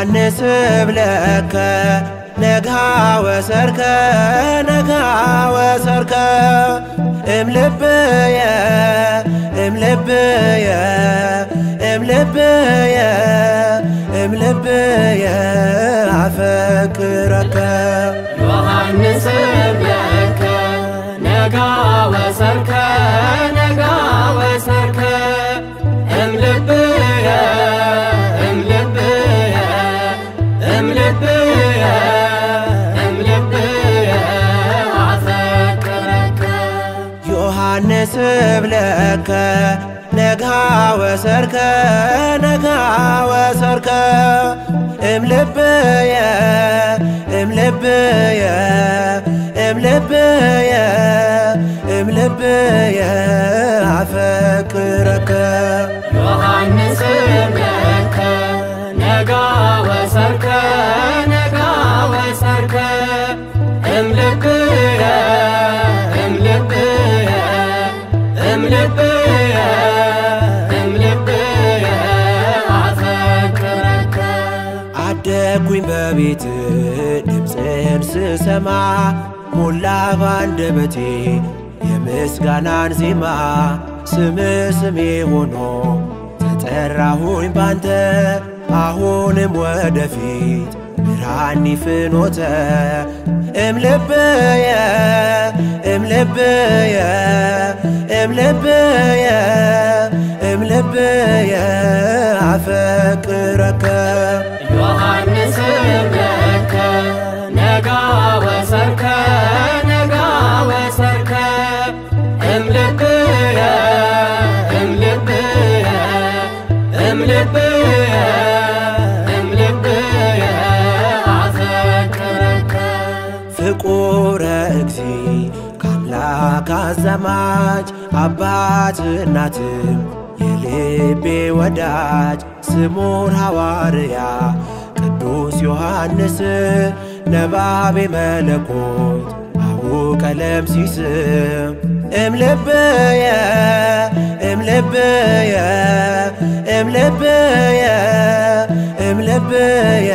ዮሐንስ ብለከ ነጋ ወሰርከ ነጋ ወሰርከ እምልብየ እምልብየ እምልብየ እምልብየ አፈቅረከ ዮሐንስ ብለከ ነጋ ወሰርከ ነጋ ወሰርከ እምልብየ እምልብየ እምልብየ እምልብየ አፈቅረከ ዮሐንስ ብለከ ነጋ ወሰርከ ነጋ ወሰርከ እምልብየ እምልብየ እምልብየ እምልብየ አፈቅረከ ዮሐንስ ብለከ ነጋ ወሰርከ ነጋ ወሰርከ እምልብየ እምልብየ እምልብየ እምልብየ አፈቅረከ አደግኩኝ በቤት ድምፅህን ስሰማ ሞላ ባንደበቴ የምስጋናን ዜማ ስምህ ስሜ ሆኖ ተጠራሁኝ ባንተ አሁንም ወደፊት ብርሃኒ ፍኖተ እምልብየ እምልብየ እምልብየ እምልብየ አፈቅረከ ዮሐንስ ብለከ ነጋ ወሰርከ ነጋ ወሰርከ እምልብየ እምልብየ እምልብየ እምልብየ አፈቅረከ ፍቁረ እግዚ ከአምላክ አዛማጅ አባት እናትም የልቤ ወዳጅ ስሙር ሐዋርያ ቅዱስ ዮሐንስ ነባቤ መለኮት አቡ ቀለምሲስ እምልብየ እምልብየ እምልብየ እምልብየ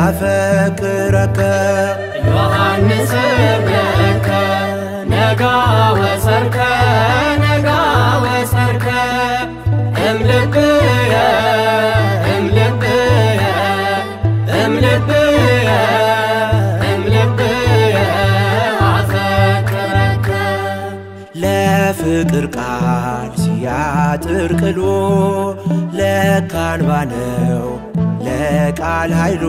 አፈቅረከ ዮሐንስ ብለከ ነጋ ወሰርከ ነጋ ወሰርከ እምልብየ እምልብየ እምልብየ እምልብየ አፈቅረከ ለፍቅር ቃል ሲያጥር ቅሎ ለካንባ ነው ለቃል ኃይሉ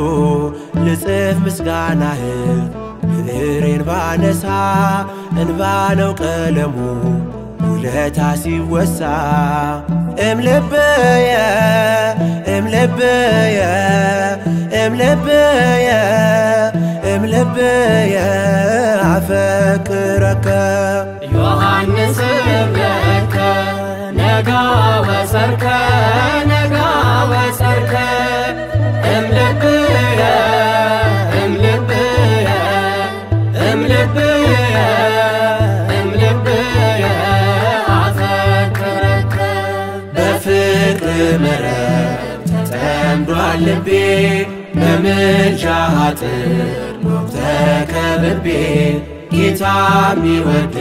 ልጽፍ ምስጋናህን ብዕሬን ባነሳ እንባ ነው ቀለሙ ውለታ ሲወሳ እምልብየ እምልብየ እምልብየ እምልብየ አፈቅረከ ዮሐንስ ብለከ ነጋ ወሰርከ ነጋ ወሰርከ እምልብየ እምልብየ እምልብየ እምልብየ አፈቅረከ በፍቅር መረብ ተጠምዷል ልቤ በምልጃህ አጥር ኖብ ተከብቤ ጌታ ሚወድ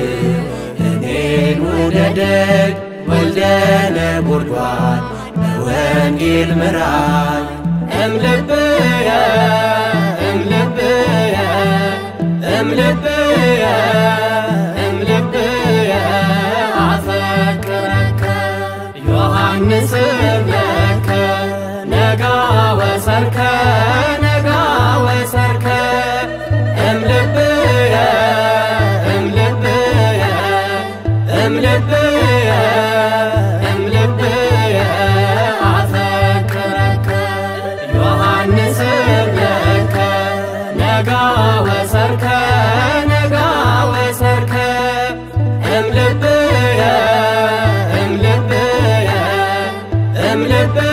እኔን ውደደግ ወልደ ነጎድጓድ በወንጌል ምራኝ እምልብየ እምልብየ እምልብየ እምልብየ አፈቅረከ ዮሐንስ ብለከ ነጋ ወሰርከ ነጋ ወሰርከ እምልብየ እምልብየ እምልብየ እምልብየ አፈቅረከ ዮሐንስ ብለከ ነጋ ወሰርከ ነጋ ወሰርከ እምልብየ እምልብየ እምልብየ